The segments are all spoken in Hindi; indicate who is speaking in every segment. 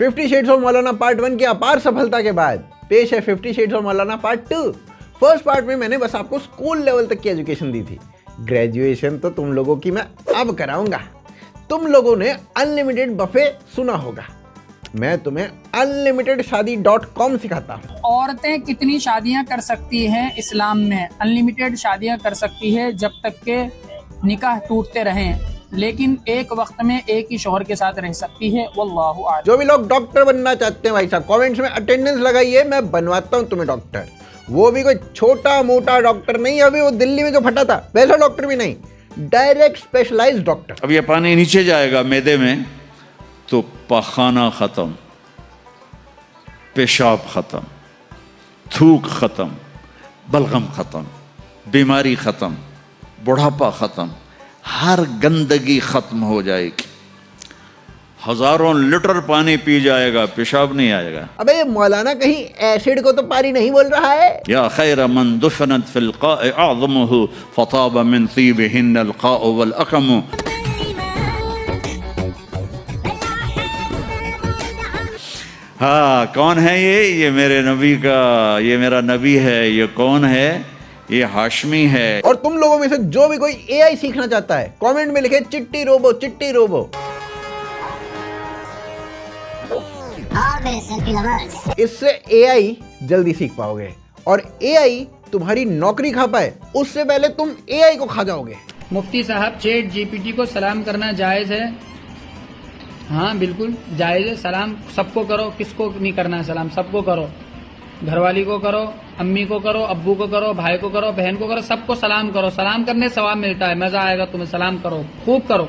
Speaker 1: 50 शेड्स ऑफ मौलाना पार्ट 1 की अपार सफलता के बाद पेश है 50 shades of Maulana part 2। First part में मैंने बस आपको स्कूल लेवल तक की एजुकेशन दी थी, ग्रेजुएशन तो तुम लोगों की मैं अब कराऊंगा। तुम लोगों ने अनलिमिटेड बफे सुना होगा, मैं तुम्हें अनलिमिटेड शादी.com सिखाता हूँ।
Speaker 2: औरतें कितनी शादियां कर सकती हैं इस्लाम में? अनलिमिटेड शादियां कर सकती है जब तक के निकाह टूटते रहें, लेकिन एक वक्त में एक ही शौहर के साथ रह सकती है। वल्लाहु आलम।
Speaker 1: जो भी लोग डॉक्टर बनना चाहते हैं भाई साहब, कमेंट्स में अटेंडेंस लगाइए, मैं बनवाता हूँ तुम्हें डॉक्टर। वो भी कोई छोटा मोटा डॉक्टर नहीं, अभी वो दिल्ली में जो फटा था वैसा डॉक्टर भी नहीं, डायरेक्ट स्पेशलाइज्ड डॉक्टर।
Speaker 3: अब ये पानी नीचे जाएगा मैदे में तो पाखाना खत्म, पेशाब खत्म, थूक खत्म, बलगम खत्म, बीमारी खत्म, बुढ़ापा खत्म, हर गंदगी खत्म हो जाएगी। हजारों लीटर पानी पी जाएगा, पेशाब नहीं आएगा।
Speaker 1: अबे ये मौलाना कहीं एसिड को तो पारी नहीं बोल रहा है।
Speaker 3: या खैर मन दुफनत फिल क़ा'i अअज़मुहु फताब मिन तीबिहिन अल क़ा'उ वल अक़मु। हाँ, कौन है ये मेरे नबी का, ये मेरा नबी है। ये कौन है? ये हाशमी है।
Speaker 1: और तुम लोगों में से जो भी कोई एआई सीखना चाहता है, कमेंट में लिखे चिट्टी रोबो चिट्टी रोबो। इससे एआई जल्दी सीख पाओगे, और एआई तुम्हारी नौकरी खा पाए उससे पहले तुम एआई को खा जाओगे।
Speaker 2: मुफ्ती साहब, चैट जीपीटी को सलाम करना जायज़ है? हाँ बिल्कुल जायज़ है। सलाम सबको करो, किसको नहीं करना है सलाम? सबको करो, घरवाली को करो, अम्मी को करो, अब्बू को करो, भाई को करो, बहन को करो, सबको सलाम करो। सलाम करने से सवाब मिलता है, मजा आएगा तुम्हें। सलाम करो, खूब करो।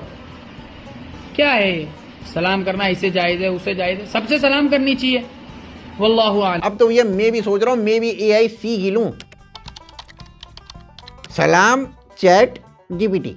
Speaker 2: क्या है ये सलाम करना? इसे जायज़ है, उसे जायज़ है, सबसे सलाम करनी चाहिए। वल्लाहु आलम।
Speaker 1: अब तो ये मैं भी सोच रहा हूँ, मैं भी एआई सीख ही लूं। सलाम चैट जीपीटी।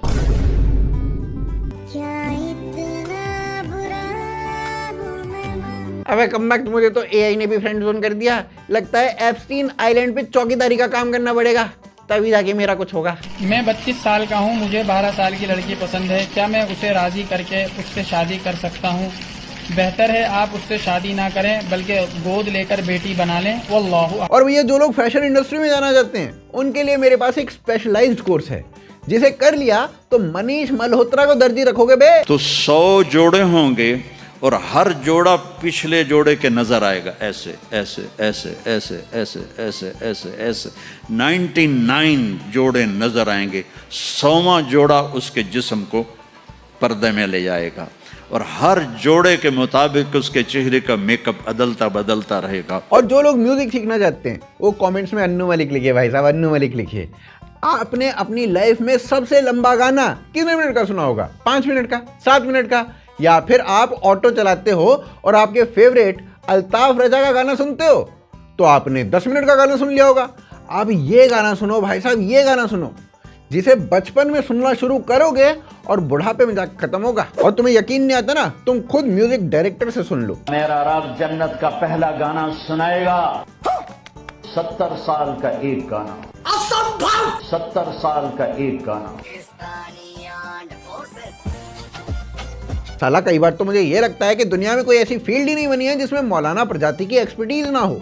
Speaker 1: अबे कमबख्त, मुझे तो एआई ने भी फ्रेंड जोन कर दिया। लगता है एप्स्टीन आइलैंड पे चौकीदारी का काम करना पड़ेगा, तभी जाके मेरा कुछ होगा।
Speaker 2: मैं 32 साल का हूँ, मुझे 12 साल की लड़की पसंद है। क्या मैं उसे राजी करके उससे शादी कर सकता हूँ? बेहतर है आप उससे शादी ना करें, बल्कि गोद लेकर बेटी बना लें। वल्लाहु।
Speaker 1: और भैया जो लोग फैशन इंडस्ट्री में जाना चाहते हैं, उनके लिए मेरे पास एक स्पेशलाइज्ड कोर्स है, जिसे कर लिया तो मनीष मल्होत्रा को दर्जी रखोगे बे।
Speaker 3: तो 100 जोड़े होंगे और हर जोड़ा पिछले जोड़े के नजर आएगा, ऐसे ऐसे ऐसे ऐसे ऐसे ऐसे ऐसे ऐसे 99 जोड़े नजर आएंगे। 100वां जोड़ा उसके जिस्म को पर्दे में ले जाएगा, और हर जोड़े के मुताबिक उसके चेहरे का मेकअप बदलता बदलता रहेगा।
Speaker 1: और जो लोग म्यूजिक सीखना चाहते हैं, वो कमेंट्स में अन्नू मलिक लिखिए भाई साहब, अन्नू मलिक लिखिए। आपने अपनी लाइफ में सबसे लंबा गाना कितने मिनट का सुना होगा? 5 मिनट का, 7 मिनट का? या फिर आप ऑटो चलाते हो और आपके फेवरेट अल्ताफ रजा का गाना सुनते हो, तो आपने 10 मिनट का गाना सुन लिया होगा। अब ये गाना सुनो भाई साहब, ये गाना सुनो, जिसे बचपन में सुनना शुरू करोगे और बुढ़ापे में जाकर खत्म होगा। और तुम्हें यकीन नहीं आता ना, तुम खुद म्यूजिक डायरेक्टर से सुन लो।
Speaker 4: मेरा रब जन्नत का पहला गाना सुनाएगा। 70 साल का एक गाना, असंभव। 70 साल का एक गाना।
Speaker 1: साला कई बार तो मुझे ये लगता है कि दुनिया में कोई ऐसी फील्ड ही नहीं बनी है जिसमें मौलाना प्रजाति की एक्सपर्टीज ना हो।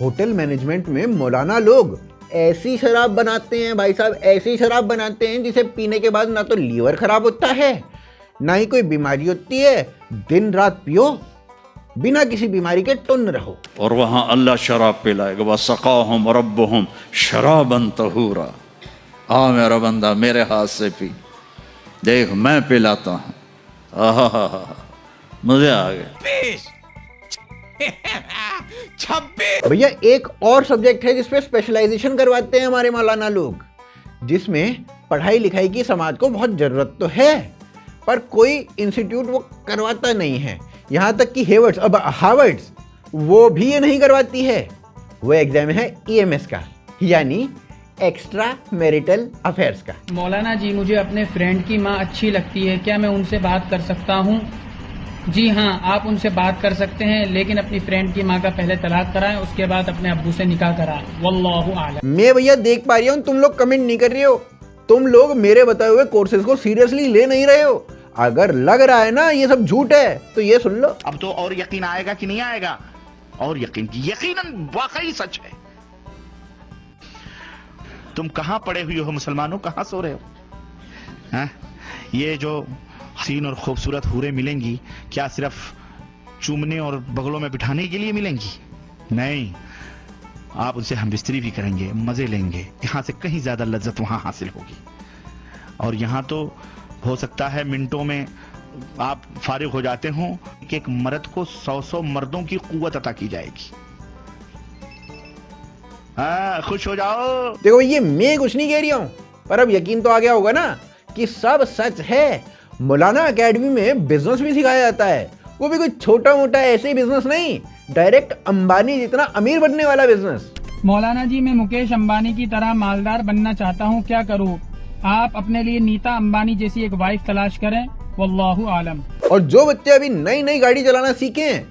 Speaker 1: होटल मैनेजमेंट में मौलाना लोग ऐसी शराब बनाते हैं भाई साहब, ऐसी शराब बनाते हैं जिसे पीने के बाद ना तो लीवर खराब होता है, ना ही कोई बीमारी होती है। दिन रात पियो, बिना किसी बीमारी के टुन रहो।
Speaker 3: और वहां अल्लाह शराब पिलाएगा, वसक़ाहुम रब्बुहुम शराबन तहूरा। आ मेरा बंदा, मेरे हाथ से पी, देख मैं पिलाता हूं। मुझे आ गया।
Speaker 1: भैया एक और सब्जेक्ट है जिसपे स्पेशलाइजेशन करवाते हैं हमारे मौलाना लोग, जिसमें पढ़ाई लिखाई की समाज को बहुत जरूरत तो है, पर कोई इंस्टीट्यूट वो करवाता नहीं है। यहाँ तक कि हार्वर्ड्स वो भी ये नहीं करवाती है। वो एग्जाम है EMS का, यानी एक्स्ट्रा मैरिटल अफेयर्स का।
Speaker 2: मौलाना जी, मुझे अपने फ्रेंड की माँ अच्छी लगती है, क्या मैं उनसे बात कर सकता हूँ? जी हाँ, आप उनसे बात कर सकते हैं, लेकिन अपनी फ्रेंड की माँ का पहले तलाक कराएं, उसके बाद अपने अब्बू से निकाह कराएं। वल्लाहु आलम।
Speaker 1: मैं भैया देख पा रही हूँ तुम लोग कमेंट नहीं कर रहे हो, तुम लोग मेरे बताए हुए कोर्सेज को सीरियसली ले नहीं रहे हो। अगर लग रहा है ना ये सब झूठ है तो ये सुन लो।
Speaker 5: अब तो और यकीन आएगा कि नहीं आएगा? और यकीनन वाकई सच है। तुम कहां पड़े हुए हो मुसलमानों, कहां सो रहे हो? हाँ? ये जो हसीन और खूबसूरत हूरें मिलेंगी, क्या सिर्फ चूमने और बगलों में बिठाने के लिए मिलेंगी? नहीं, आप उनसे हम बिस्तरी भी करेंगे, मजे लेंगे। यहां से कहीं ज्यादा लज्जत वहां हासिल होगी। और यहां तो हो सकता है मिनटों में आप फारिग हो जाते हो कि एक मर्द को 100 मर्दों की कुव्वत अता की जाएगी। हाँ, खुश हो जाओ।
Speaker 1: देखो ये मैं कुछ नहीं कह रही हूं, पर अब यकीन तो आ गया होगा ना कि सब सच है। मौलाना एकेडमी में बिजनेस भी सिखाया जाता है, वो भी कोई छोटा मोटा ऐसे ही बिजनेस नहीं, डायरेक्ट अंबानी जितना अमीर बनने वाला बिजनेस।
Speaker 2: मौलाना जी, मैं मुकेश अंबानी की तरह मालदार बनना चाहता हूँ, क्या करूँ? आप अपने लिए नीता अंबानी जैसी एक वाइफ तलाश करें, वल्लाहु आलम।
Speaker 1: और जो बच्चे अभी नई नई गाड़ी चलाना सीखे हैं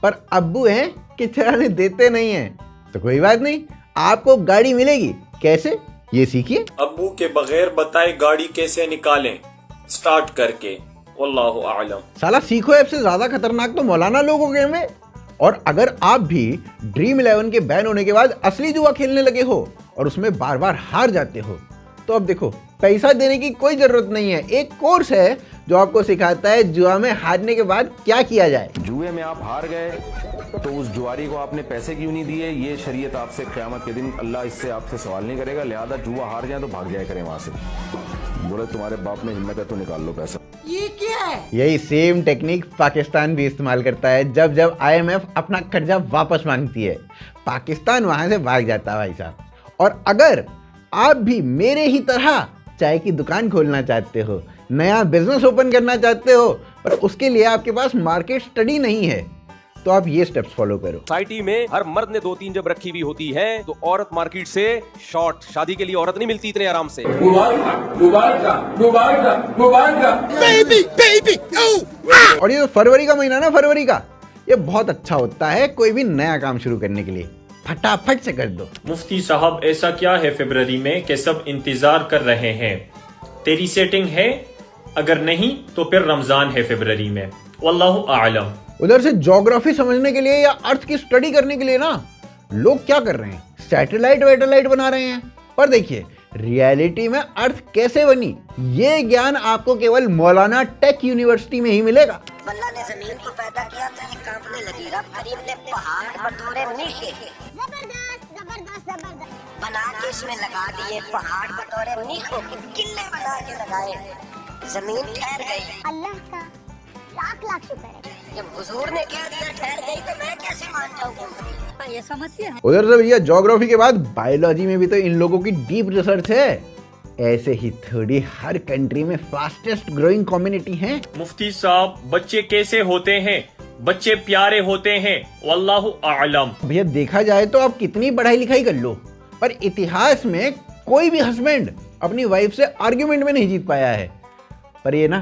Speaker 1: पर अब्बू हैं कि चलाने देते नहीं हैं, तो कोई बात नहीं, आपको गाड़ी मिलेगी। कैसे, ये सीखिए।
Speaker 6: अब्बू के बगैर बताए गाड़ी कैसे निकालें स्टार्ट करके, वल्लाहु आलम।
Speaker 1: साला सीखो ऐप से ज्यादा खतरनाक तो मौलाना लोग हो गए में। और अगर आप भी ड्रीम 11 के बैन होने के बाद असली जुआ खेलने लगे हो और उसमें बार बार हार जाते हो, तो अब देखो पैसा देने की कोई जरूरत नहीं है। एक कोर्स है जो आपको सिखाता है जुआ में हारने के बाद क्या किया जाए।
Speaker 7: जुए में आप हार गए तो उस जुआरी को आपने पैसे क्यों नहीं दिए, ये शरीयत आपसे क़यामत के दिन अल्लाह इससे आपसे सवाल नहीं करेगा। लिहाजा जुआ हार जाए तो भाग जाया करें वहां से। बोले तुम्हारे बाप में हिम्मत है तो निकाल लो पैसा।
Speaker 8: ये क्या है?
Speaker 1: यही सेम टेक्निक पाकिस्तान भी इस्तेमाल करता है। जब जब IMF अपना कर्जा वापस मांगती है, पाकिस्तान वहां से भाग जाता है भाई साहब। और अगर आप भी मेरे ही तरह चाय की दुकान खोलना चाहते हो, नया बिजनेस ओपन करना चाहते हो, पर उसके लिए आपके पास मार्केट स्टडी नहीं है, तो आप ये स्टेप्स फॉलो करो।
Speaker 9: सोसाइटी में हर मर्द ने 2-3 जब रखी हुई होती है तो औरत मार्केट से शॉर्ट। शादी के लिए औरत नहीं मिलती इतने आराम से।
Speaker 1: और ये जो फरवरी का महीना ना, फरवरी का, ये बहुत अच्छा होता है कोई भी नया काम शुरू करने के लिए। फटाफट से कर दो।
Speaker 6: मुफ्ती साहब, ऐसा क्या है फरवरी में कि सब इंतजार कर रहे हैं? तेरी सेटिंग है? अगर नहीं तो फिर रमजान है फरवरी में, वल्लाहु आलम।
Speaker 1: उधर से ज्योग्राफी समझने के लिए या अर्थ की स्टडी करने के लिए ना लोग क्या कर रहे हैं, सैटेलाइट वैटेलाइट बना रहे हैं। पर देखिए रियलिटी में अर्थ कैसे बनी, ये ज्ञान आपको केवल मौलाना टेक यूनिवर्सिटी में ही मिलेगा।
Speaker 8: अल्लाह ने जमीन को पैदा किया था, ये कांपने लगी। रब करीम ने पहाड़ बटोरे नीचे, जबरदस्त जबरदस्त जबरदस्त बना के इसमें लगा दिए। पहाड़ बटोरे नीचे, किले बना के लगाए, जमीन ठहर गई। अल्लाह का लाख लाख शुक्र है। जब हुजूर ने कह दिया ठहर गई तो मैं कैसे मान जाऊंगा? ये समस्या है।
Speaker 1: उधर से भैया ज्योग्राफी के बाद बायोलॉजी में भी तो इन लोगों की डीप रिसर्च है। ऐसे ही थोड़ी हर कंट्री में फास्टेस्ट ग्रोइंग कम्युनिटी है।
Speaker 6: मुफ्ती साहब, बच्चे कैसे होते हैं? बच्चे प्यारे होते हैं, वल्लाहु आलम।
Speaker 1: भैया देखा जाए तो आप कितनी पढ़ाई लिखाई कर लो, पर इतिहास में कोई भी हस्बैंड अपनी वाइफ से आर्ग्यूमेंट में नहीं जीत पाया है। पर ये ना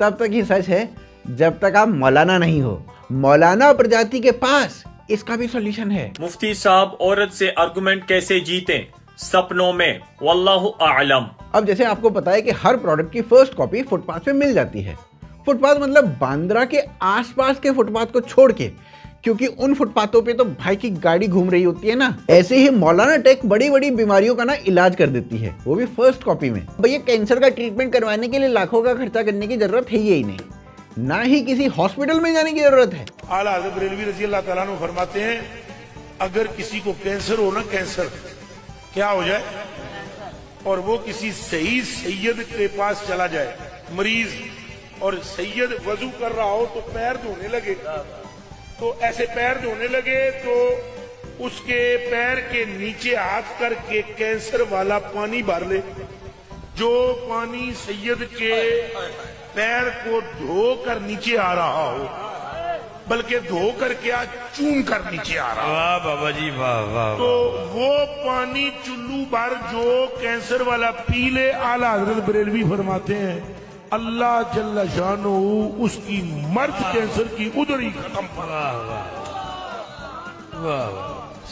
Speaker 1: तब तक ही सच है जब तक आप मौलाना नहीं हो। मौलाना प्रजाति के पास इसका भी सॉल्यूशन है।
Speaker 6: मुफ्ती साहब, औरत से आर्गुमेंट कैसे जीतें? सपनों में, वल्लाहु आलम।
Speaker 1: अब जैसे आपको पता है कि हर प्रोडक्ट की फर्स्ट कॉपी फुटपाथ पे मिल जाती है। फुटपाथ मतलब बांद्रा के आसपास के फुटपाथ को छोड़ के, क्योंकि उन फुटपाथों पे तो भाई की गाड़ी घूम रही होती है ना। ऐसे ही मौलाना टेक बड़ी बड़ी बीमारियों का ना इलाज कर देती है, वो भी फर्स्ट कॉपी में। भैया कैंसर का ट्रीटमेंट करवाने के लिए लाखों का खर्चा करने की जरूरत है ही नहीं, ना ही किसी हॉस्पिटल में जाने की जरूरत है।
Speaker 10: आला हज़रत बरेलवी रज़ी अल्लाह तआला अन्हु फरमाते हैं, अगर किसी को कैंसर हो ना, कैंसर क्या हो जाए और वो किसी सही सैयद के पास चला जाए, मरीज, और सैयद वजू कर रहा हो तो पैर धोने लगे, तो ऐसे पैर धोने लगे तो उसके पैर के नीचे हाथ करके कैंसर वाला पानी भर ले। जो पानी सैयद के पैर को धो कर नीचे आ रहा हो, बल्कि धो कर क्या, चूम कर नीचे आ रहा हो। वाह बाबा जी, वाह वाह। तो वो पानी चुल्लू भर जो कैंसर वाला पी ले, आला हज़रत बरेलवी फरमाते हैं अल्लाह जल्ला शानो उसकी मर्द कैंसर की उधर ही खत्म कर।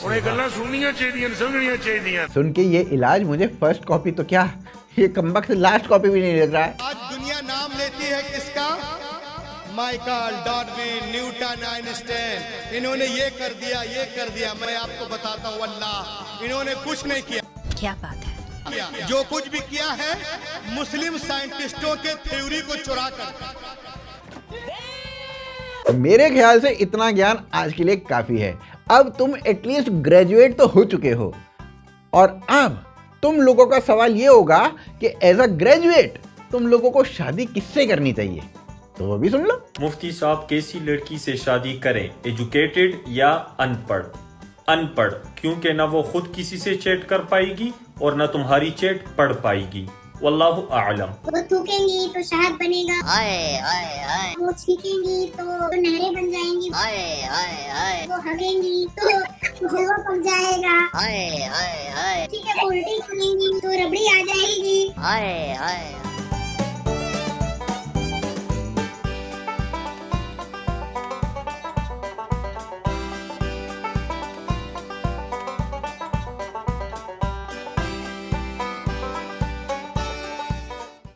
Speaker 10: उन्हें गल्ला सुननियां चाहिए, समझनियां चाहिए।
Speaker 1: सुन के ये इलाज मुझे फर्स्ट कॉपी तो क्या, ये कमबख्त लास्ट कॉपी भी नहीं लग रहा है।
Speaker 11: आज दुनिया नाम लेती बाकी है किसका? Michael, Darwin, Newton, Einstein. इन्होंने ये कर दिया। मैं आपको बताता हूँ, अल्लाह, इन्होंने कुछ नहीं किया।
Speaker 8: क्या बात है?
Speaker 11: जो कुछ भी किया है मुस्लिम साइंटिस्टों के थ्योरी को चुरा कर।
Speaker 1: मेरे ख्याल से इतना ज्ञान आज के लिए काफी है। अब तुम एटलीस्ट ग्रेजुएट तो हो चुके हो, और अब तुम लोगों का सवाल ये होगा कि एज अ ग्रेजुएट तुम लोगों को शादी किससे करनी चाहिए, तो वो भी सुन लो।
Speaker 6: मुफ्ती साहब कैसी लड़की से शादी करें, एजुकेटेड या अनपढ़? अनपढ़, क्योंकि ना वो खुद किसी से चैट कर पाएगी और ना तुम्हारी चैट पढ़ पाएगी। वल्लाहु आलम।
Speaker 12: वो थूकेंगी तो शहद बनेगा, वो छींकेंगी तो नहरें बन जाएंगी, वो हगेंगी तो हलवा पक जाएगा, ठीक है, उल्टी सुनेंगी तो रबड़ी आ जाएगी।